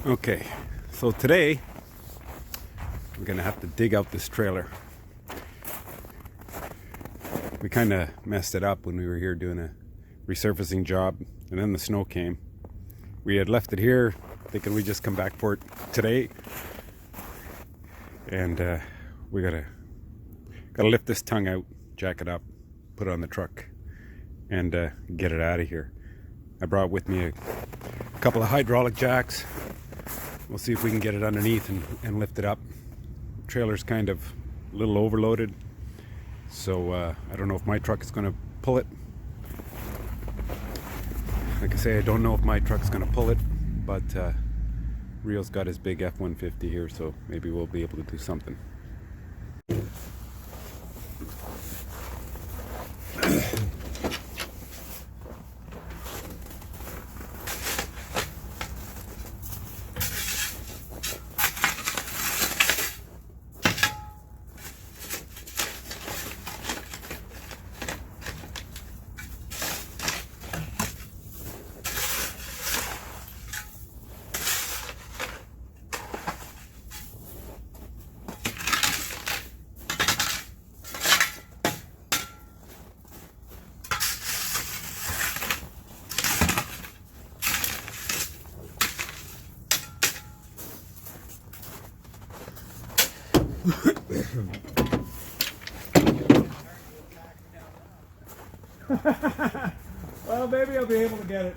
Okay, so today we're gonna have to dig out this trailer. We kind of messed it up when we were here doing a resurfacing job, and then the snow came. We had left it here thinking we'd just come back for it today, and we gotta lift this tongue out, jack it up, put it on the truck, and get it out of here. I brought with me a couple of hydraulic jacks. We'll see if we can get it underneath and lift it up. The trailer's kind of a little overloaded, so I don't know if my truck is going to pull it. Like I say, I don't know if my truck's going to pull it, but Rio's got his big F-150 here, so maybe we'll be able to do something. Well, maybe I'll be able to get it.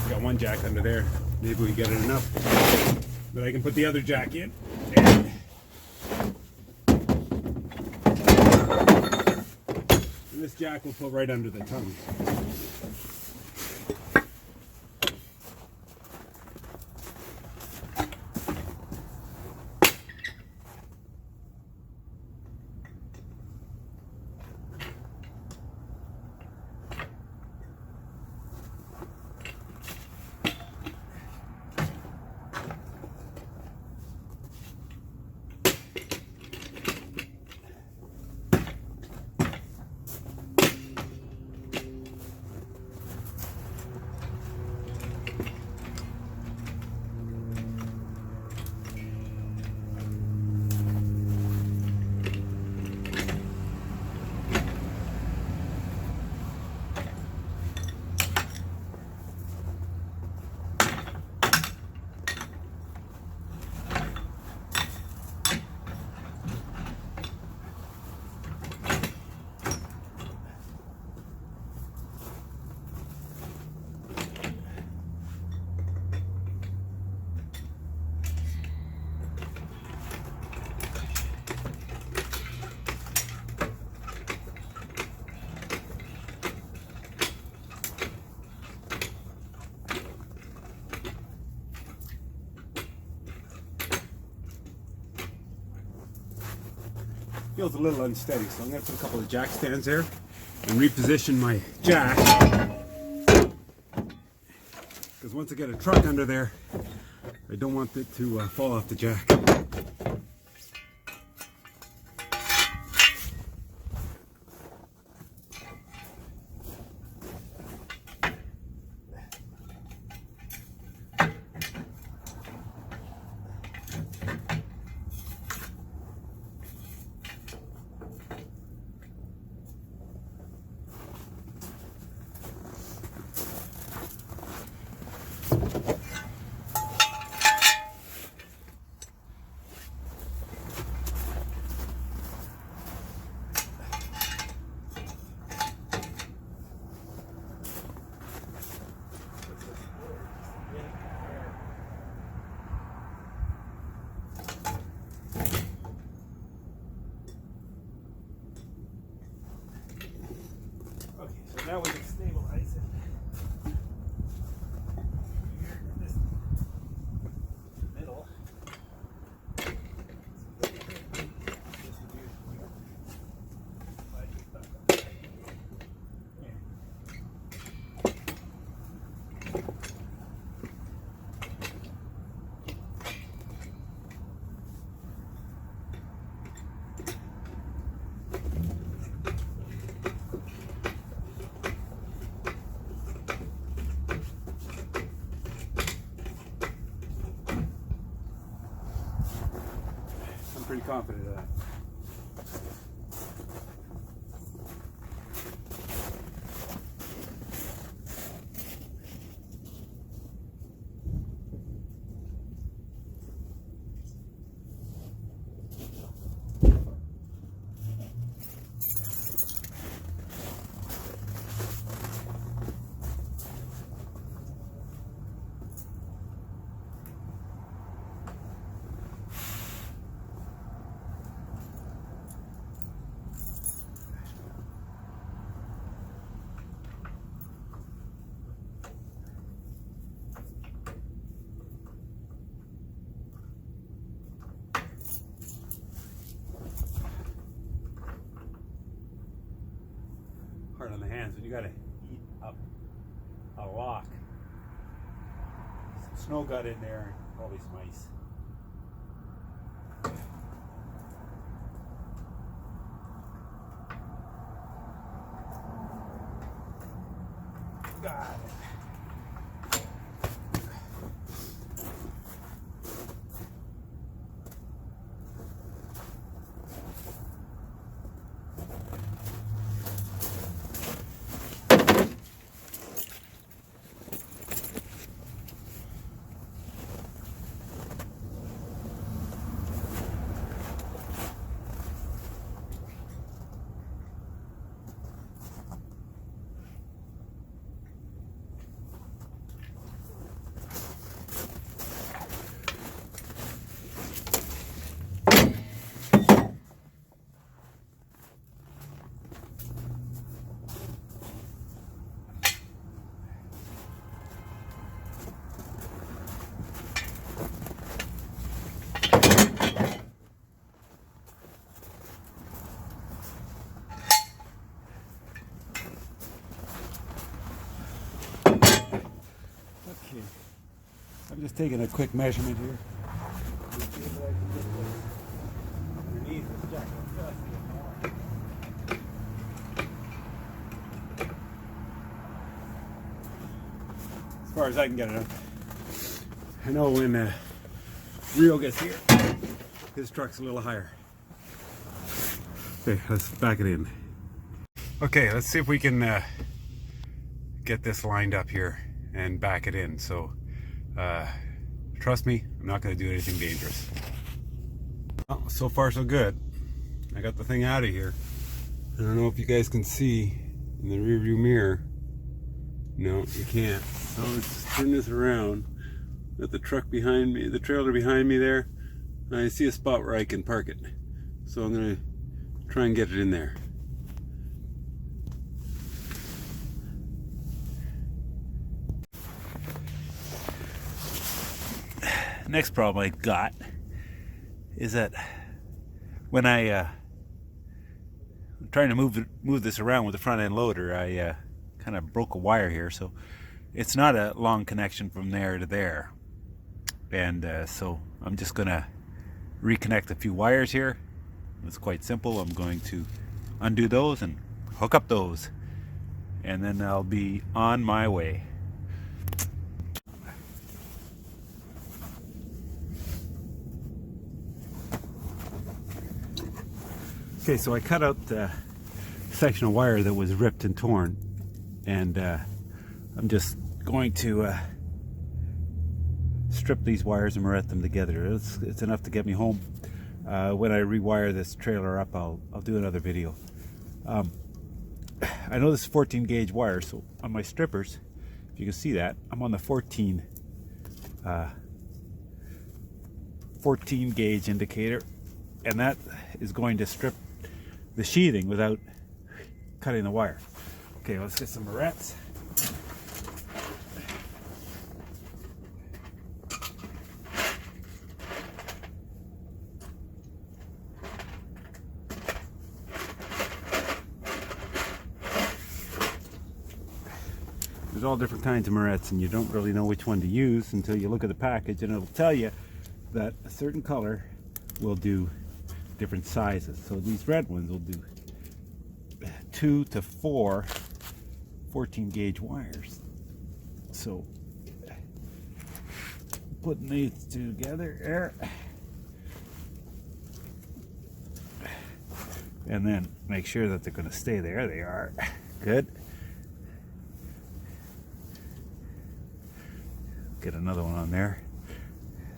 Got one jack under there. Maybe we get it enough that I can put the other jack in. And this jack will put right under the tongue. Feels a little unsteady, so I'm going to put a couple of jack stands there and reposition my jack, because once I get a truck under there, I don't want it to fall off the jack. now we can stabilize it. Here in this middle. I'm pretty confident of that. Hard on the hands, but you gotta eat up a lock. Some snow got in there, and probably some ice. Got it. Okay, I'm just taking a quick measurement here. As far as I can get it up. I know when Rio gets here, his truck's a little higher. Okay, let's back it in. Okay, let's see if we can get this lined up here and back it in. So trust me, I'm not going to do anything dangerous. Well, so far so good. I got the thing out of here. I don't know if you guys can see in the rear view mirror. No, you can't. So let's just turn this around. Got the truck behind me, the trailer behind me there. I see a spot where I can park it. So I'm going to try and get it in there. Next problem I got is that when I'm trying to move this around with the front end loader, I kind of broke a wire here, so it's not a long connection from there to there, and so I'm just gonna reconnect a few wires here. It's quite simple. I'm going to undo those and hook up those, and then I'll be on my way. Okay, so I cut out the section of wire that was ripped and torn, and I'm just going to strip these wires and marette them together. It's enough to get me home. When I rewire this trailer up, I'll do another video. I know this is 14 gauge wire, so on my strippers, if you can see that, I'm on the 14 gauge indicator, and that is going to strip the sheathing without cutting the wire. Okay, let's get some barrettes. There's all different kinds of barrettes, and you don't really know which one to use until you look at the package, and it'll tell you that a certain color will do different sizes. So these red ones will do 2 to 4 14 gauge wires. So putting these together there, and then make sure that they're going to stay there. They are. Good. Get another one on there.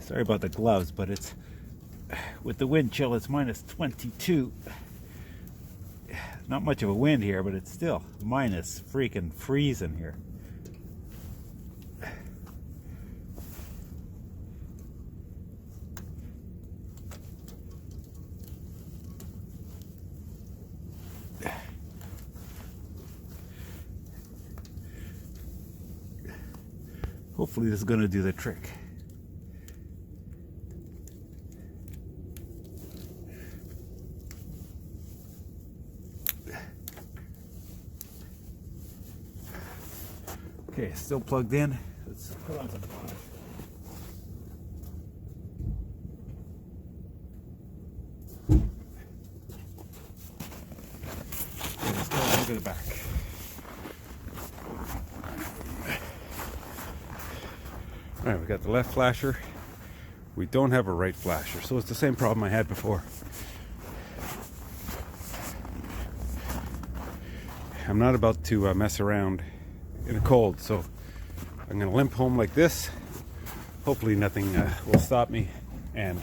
Sorry about the gloves, but it's with the wind chill, it's minus 22. Not much of a wind here, but it's still minus freaking freezing here. Hopefully this is going to do the trick. Okay, still plugged in. Let's put on some fire. Okay, let's go look at the back. Alright, we got the left flasher. We don't have a right flasher, so it's the same problem I had before. I'm not about to mess around in a cold, so I'm going to limp home like this. Hopefully nothing will stop me, and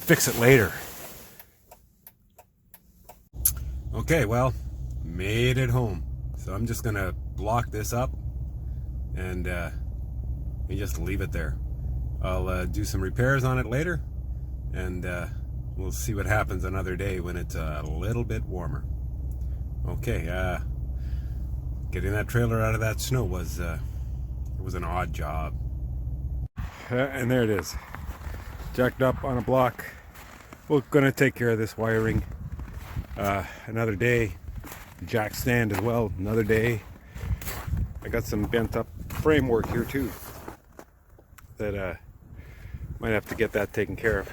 fix it later. Okay, well, made it home. So I'm just going to block this up and just leave it there. I'll do some repairs on it later, and we'll see what happens another day when it's a little bit warmer. Okay, getting that trailer out of that snow was it was an odd job. And there it is, jacked up on a block. We're gonna take care of this wiring another day. Jack stand as well, another day. I got some bent up framework here too that might have to get that taken care of.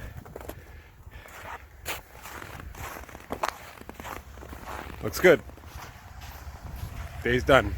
Looks good. Day's done.